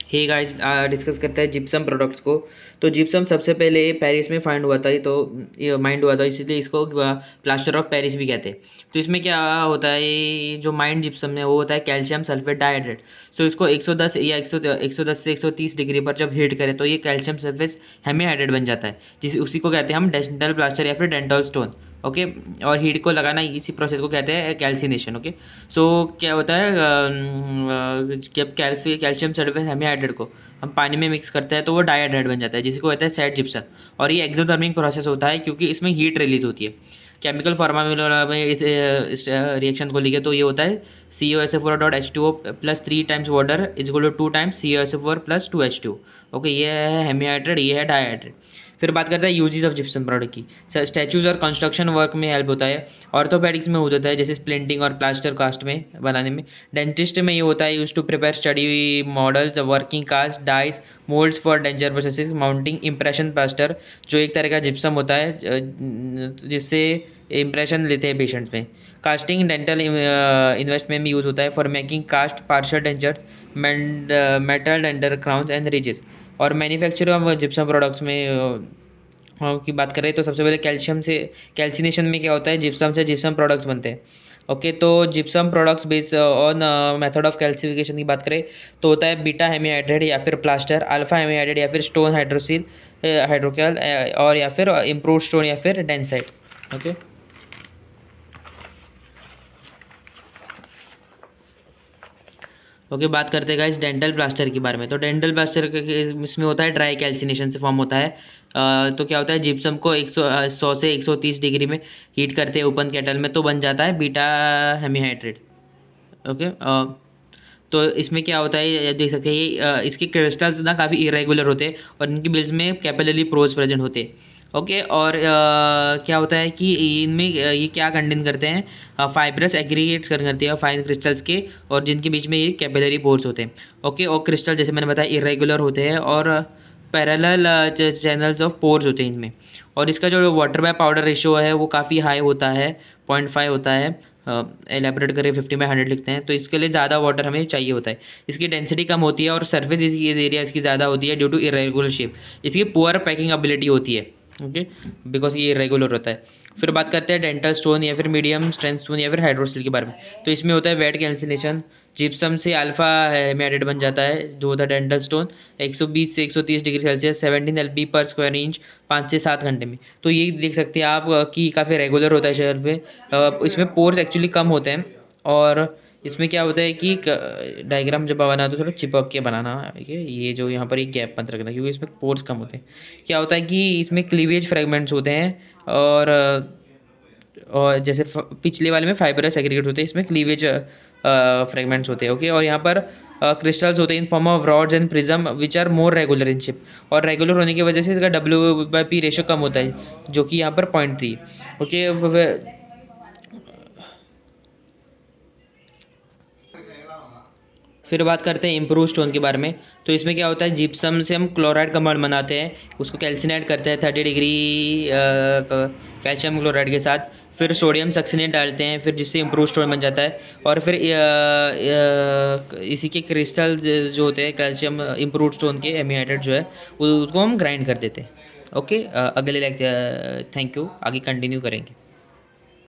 Hey guys, discuss करते हैं gypsum products को। तो जिप्सम सबसे पहले पेरिस में फाइंड हुआ था, ये तो ये माइंड हुआ था, इसीलिए इसको प्लास्टर ऑफ पेरिस भी कहते हैं। तो इसमें क्या होता है, ये जो माइंड जिप्सम है वो होता है कैल्शियम सल्फेट डाइहाइड्रेट। सो इसको 110 या 110 से 130 डिग्री पर जब हीट करें तो ये कैल्शियम सल्फेट हेमीहाइड्रेट बन जाता है, जिस उसी को कहते हैं हम डेंटल प्लास्टर या फिर डेंटल स्टोन। ओके। और हीट को लगाना, इसी प्रोसेस को कहते हैं कैल्सिनेशन। ओके। सो क्या होता है, जब कैल्शियम सल्फेट हेमीहाइड्रेट को हम पानी में मिक्स करते हैं तो वो डाइहाइड्रेट बन जाता है, जिसको कहते हैं सैड जिप्सम। और ये एक्सोथर्मिक प्रोसेस होता है क्योंकि इसमें हीट रिलीज होती है। केमिकल फार्मूला में इस रिएक्शन को लिखे तो ये होता है COSF4.H2O plus 3 times water is equal to 2 times COSF4 plus 2H2। Okay, ये है हेमीहाइड्रेट, ये है डाइहाइड्रेट। फिर बात करते हैं यूजेस ऑफ जिप्सम प्रोडक्ट की। स्टैचूज और कंस्ट्रक्शन वर्क में हेल्प होता है, ऑर्थोपेडिक्स में होता है जैसे स्प्लिंटिंग और प्लास्टर कास्ट में बनाने में, डेंटिस्ट में ये होता है use to prepare study models, working cast, dies, moulds for denture processes, mounting impression plaster जो एक तरह का जिप्सम होता है जिससे इम्प्रेशन लेते हैं पेशेंट्स में। कास्टिंग डेंटल इन्वेस्ट में भी यूज़ होता है for making cast partial dentures, metal dental crowns and bridges. और मैन्युफैक्चर ऑफ जिप्सम प्रोडक्ट्स में की बात करें तो सबसे पहले कैल्शियम से कैल्सिनेशन में क्या होता है, जिप्सम से जिप्सम प्रोडक्ट्स बनते हैं। ओके, तो gypsum products based on method of calcification की बात करें तो होता है बीटा हेमीहाइड्रेट या फिर प्लास्टर, अल्फा हेमीहाइड्रेट या फिर स्टोन हाइड्रोसिल हाइड्रोकैल, और या फिर इम्प्रूव स्टोन या फिर डेंसाइट। ओके। ओके, बात करते हैं गाइस डेंटल प्लास्टर के बारे में। तो डेंटल प्लास्टर इसमें होता है ड्राई कैल्सिनेशन से फॉर्म होता है। तो क्या होता है, जिप्सम को 100 से 130 डिग्री में हीट करते हैं ओपन केटल में तो बन जाता है बीटा हेमीहाइड्रेट। ओके। तो इसमें क्या होता है, ये देख सकते हैं, ये इसके क्रिस्टल्स ना काफ़ी इरेगुलर होते हैं और इनकी बिल्स में कैपिलरी पोर्स प्रेजेंट होते हैं। ओके। और क्या होता है कि इनमें ये क्या कंटेन करते हैं, फाइब्रस एग्रीगेट्स करते हैं फाइन क्रिस्टल्स के, और जिनके बीच में ये कैपिलरी पोर्स होते हैं। ओके। और क्रिस्टल जैसे मैंने बताया इरेगुलर होते हैं और पैरेलल चैनल्स ऑफ पोर्स होते हैं इनमें। और इसका जो वाटर बाय पाउडर रेशियो है वो काफ़ी हाई होता है, 0.5 होता है। एलेबरेट करके 50/100 लिखते हैं, तो इसके लिए ज़्यादा वाटर हमें चाहिए होता है। इसकी डेंसिटी कम होती है और सरफेस एरिया इसकी ज़्यादा होती है ड्यू टू इरेगुलर शेप। इसकी पुअर पैकिंग एबिलिटी होती है। ओके, बिकॉज ये इरेगुलर होता है। फिर बात करते हैं डेंटल स्टोन या फिर मीडियम स्ट्रेंथ स्टोन या फिर हाइड्रोसिल के बारे में। तो इसमें होता है वेट कैल्सिनेशन, जिप्सम से अल्फा हेमीहाइड्रेट बन जाता है जो होता है डेंटल स्टोन 120 से 130 डिग्री सेल्सियस 17 LB पर स्क्वायर इंच 5 से 7 घंटे में। तो ये देख सकते हैं आप कि काफ़ी रेगुलर होता है शरीर पे। इसमें पोर्स एक्चुअली कम होते हैं। और इसमें क्या होता है कि डायग्राम जब बनाना तो थोड़ा चिपक के बनाना, ठीक है, ये जो यहाँ पर एक गैप मत रखना क्योंकि इसमें पोर्स कम होते हैं। क्या होता है कि इसमें क्लीवेज फ्रेगमेंट्स होते हैं और जैसे पिछले वाले में फाइबरस एग्रीगेट होते हैं, इसमें क्लीवेज फ्रेगमेंट्स होते हैं। ओके। और यहाँ पर क्रिस्टल्स होते हैं in form of rods and prism which are more regular in shape. और रेगुलर होने की वजह से इसका W/P रेशियो कम होता है जो कि यहाँ पर 0.3। ओके। फिर बात करते हैं इम्प्रूव स्टोन के बारे में। तो इसमें क्या होता है, जिप्सम से हम क्लोराइड कंपाउंड बनाते हैं, उसको कैल्सिनेट करते हैं 30 डिग्री कैल्शियम क्लोराइड के साथ। फिर सोडियम सक्सिनेट डालते हैं, फिर जिससे इम्प्रूव स्टोन बन जाता है। और फिर इसी के क्रिस्टल जो होते हैं कैल्शियम इम्प्रूव स्टोन के हेमीहाइड्रेट जो है उसको हम ग्राइंड कर देते हैं। ओके। अगले लेक्चर, थैंक यू, आगे कंटिन्यू करेंगे।